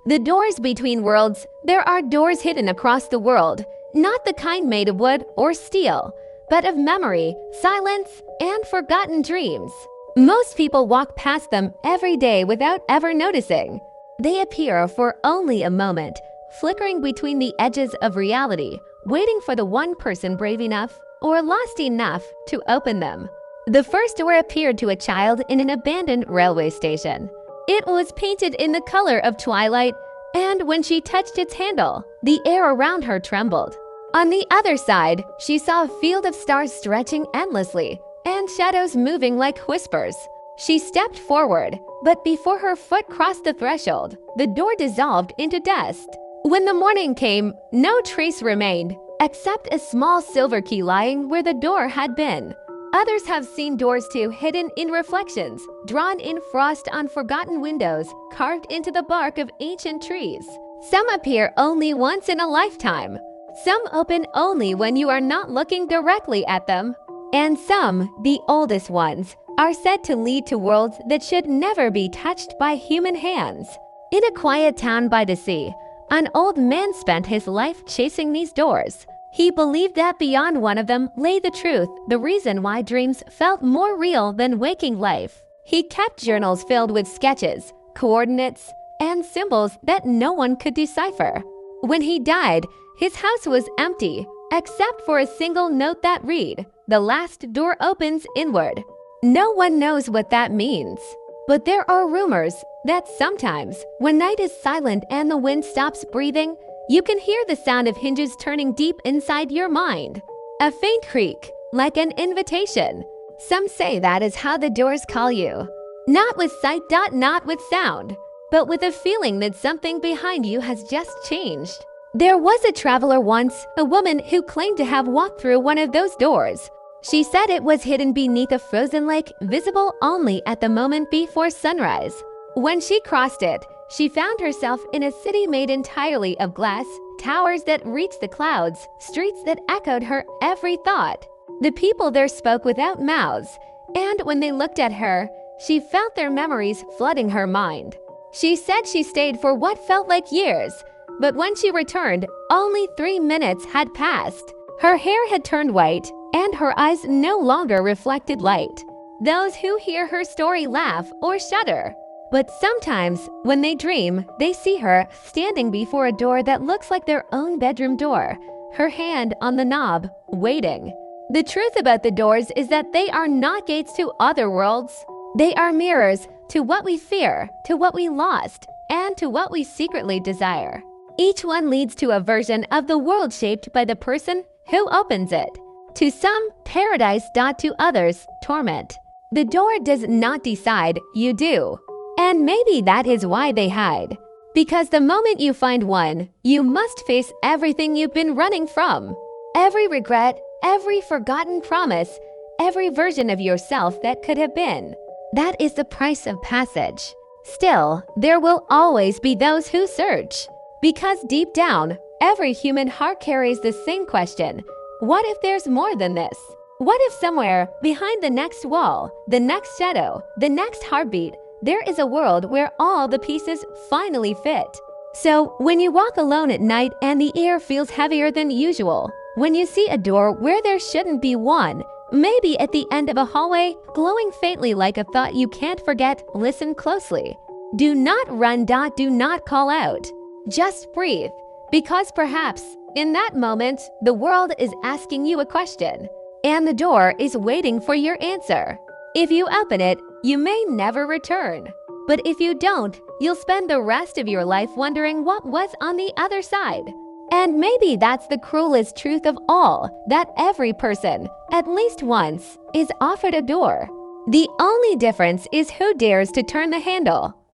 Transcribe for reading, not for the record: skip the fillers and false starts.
The doors between worlds. There are doors hidden across the world, not the kind made of wood or steel, but of memory, silence, and forgotten dreams. Most people walk past them every day without ever noticing. They appear for only a moment, flickering between the edges of reality, waiting for the one person brave enough or lost enough to open them. The first door appeared to a child in an abandoned railway station. It was painted in the color of twilight, and when she touched its handle, the air around her trembled. On the other side, she saw a field of stars stretching endlessly, and shadows moving like whispers. She stepped forward, but before her foot crossed the threshold, the door dissolved into dust. When the morning came, no trace remained, except a small silver key lying where the door had been. Others have seen doors too, hidden in reflections, drawn in frost on forgotten windows, carved into the bark of ancient trees. Some appear only once in a lifetime. Some open only when you are not looking directly at them. And some, the oldest ones, are said to lead to worlds that should never be touched by human hands. In a quiet town by the sea, an old man spent his life chasing these doors. He believed that beyond one of them lay the truth, the reason why dreams felt more real than waking life. He kept journals filled with sketches, coordinates, and symbols that no one could decipher. When he died, his house was empty, except for a single note that read, "The last door opens inward." No one knows what that means. But there are rumors that sometimes, when night is silent and the wind stops breathing, you can hear the sound of hinges turning deep inside your mind. A faint creak, like an invitation. Some say that is how the doors call you. Not with sight, not with sound, but with a feeling that something behind you has just changed. There was a traveler once, a woman who claimed to have walked through one of those doors. She said it was hidden beneath a frozen lake, visible only at the moment before sunrise. When she crossed it, she found herself in a city made entirely of glass, towers that reached the clouds, streets that echoed her every thought. The people there spoke without mouths, and when they looked at her, she felt their memories flooding her mind. She said she stayed for what felt like years, but when she returned, only 3 minutes had passed. Her hair had turned white, and her eyes no longer reflected light. Those who hear her story laugh or shudder. But sometimes, when they dream, they see her standing before a door that looks like their own bedroom door, her hand on the knob, waiting. The truth about the doors is that they are not gates to other worlds. They are mirrors to what we fear, to what we lost, and to what we secretly desire. Each one leads to a version of the world shaped by the person who opens it. To some, paradise. To others, torment. The door does not decide, you do. And maybe that is why they hide. Because the moment you find one, you must face everything you've been running from. Every regret, every forgotten promise, every version of yourself that could have been. That is the price of passage. Still, there will always be those who search. Because deep down, every human heart carries the same question. What if there's more than this? What if somewhere, behind the next wall, the next shadow, the next heartbeat, there is a world where all the pieces finally fit? So, when you walk alone at night and the air feels heavier than usual, when you see a door where there shouldn't be one, maybe at the end of a hallway, glowing faintly like a thought you can't forget, listen closely. Do not run. Do not call out. Just breathe, because perhaps, in that moment, the world is asking you a question, and the door is waiting for your answer. If you open it, you may never return. But if you don't, you'll spend the rest of your life wondering what was on the other side. And maybe that's the cruelest truth of all, that every person, at least once, is offered a door. The only difference is who dares to turn the handle.